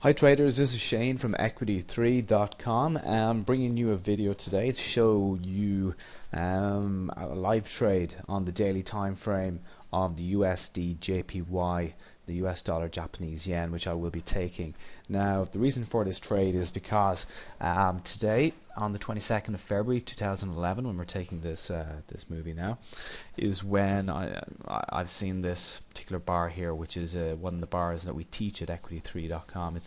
Hi traders, this is Shane from equity3.com. I'm bringing you a video today to show you a live trade on the daily time frame of the usdjpy, the US dollar Japanese yen, which I will be taking. Now the reason for this trade is because today on the 22nd of February 2011, when we're taking this movie now, is when I've seen this particular bar here, which is one of the bars that we teach at equity3.com.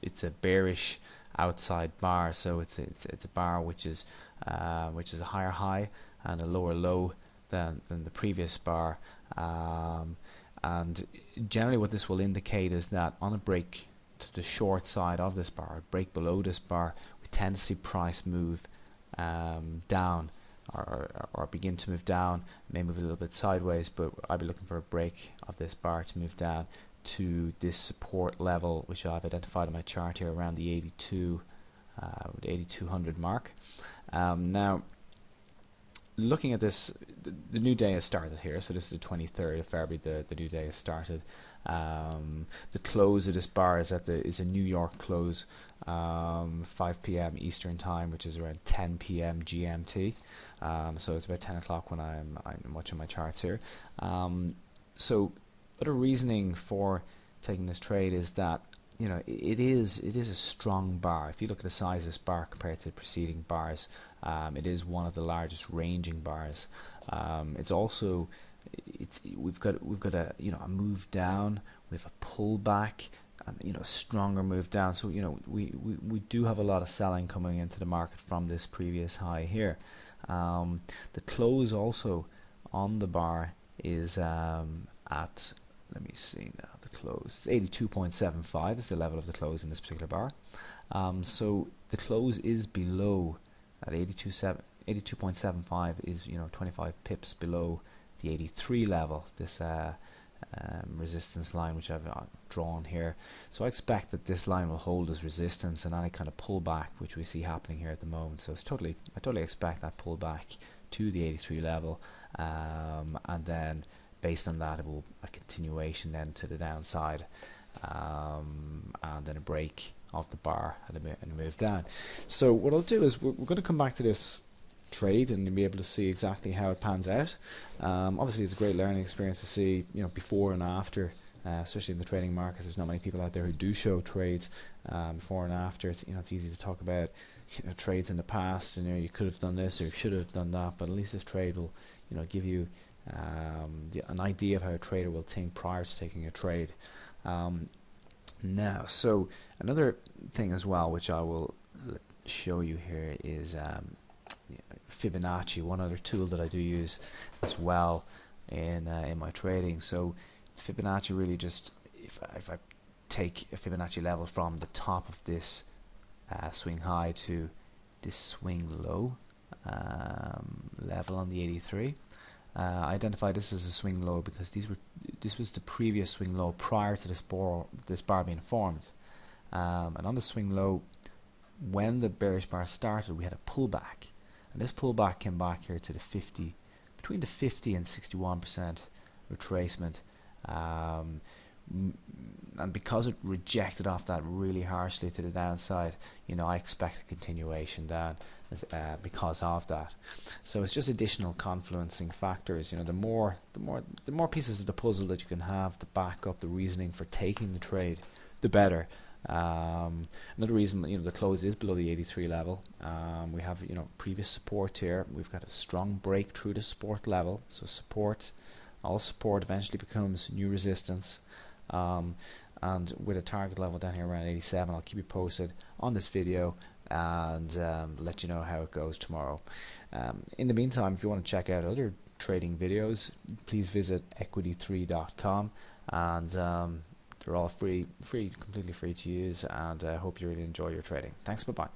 It's a bearish outside bar, so it's a bar which is a higher high and a lower low than the previous bar. And generally what this will indicate is that on a break to the short side of this bar, a break below this bar, we tend to see price move down or begin to move down. It may move a little bit sideways, but I'll be looking for a break of this bar to move down to this support level, which I've identified on my chart here around the 8200 mark. Now looking at this, the new day has started here, so this is the 23rd of February. The new day has started. The close of this bar is a New York close, 5 p.m. Eastern time, which is around 10 p.m. GMT. So it's about 10 o'clock when I'm watching my charts here. So other reasoning for taking this trade is that it is a strong bar. If you look at the size of this bar compared to the preceding bars, it is one of the largest ranging bars. It's also we've got a a move down, we have a pullback, and a stronger move down. So we do have a lot of selling coming into the market from this previous high here. The close also on the bar is at, let me see now, the close is 82.75 is the level of the close in this particular bar. So the close is below at 82.75 is 25 pips below the 83 level, this resistance line which I've drawn here. So I expect that this line will hold as resistance, and any kind of pullback which we see happening here at the moment. So I totally expect that pullback to the 83 level, and then based on that, it will a continuation then to the downside, and then a break of the bar and a move down. So what I'll do is we're going to come back to this trade and you'll be able to see exactly how it pans out. Obviously it's a great learning experience to see before and after, especially in the trading markets. There's not many people out there who do show trades before and after. It's it's easy to talk about trades in the past, and you could have done this or you should have done that, but at least this trade will give you an idea of how a trader will think prior to taking a trade. Now, so another thing as well which I will show you here is Fibonacci, one other tool that I do use as well in my trading. So Fibonacci really just, if I take a Fibonacci level from the top of this swing high to this swing low level on the 83, I identify this as a swing low because this was the previous swing low prior to this bar being formed, and on the swing low, when the bearish bar started, we had a pullback, and this pullback came back here to the between the 50 and 61% retracement, and because it rejected off that really harshly to the downside, I expect a continuation down because of that. So it's just additional confluencing factors. The more pieces of the puzzle that you can have to back up the reasoning for taking the trade, the better. Another reason, the close is below the 83 level. We have previous support here. We've got a strong break through the support level. So all support eventually becomes new resistance. And with a target level down here around 87, I'll keep you posted on this video and let you know how it goes tomorrow. In the meantime, if you want to check out other trading videos, please visit equity3.com, and they're all completely free to use, and I hope you really enjoy your trading. Thanks, bye-bye.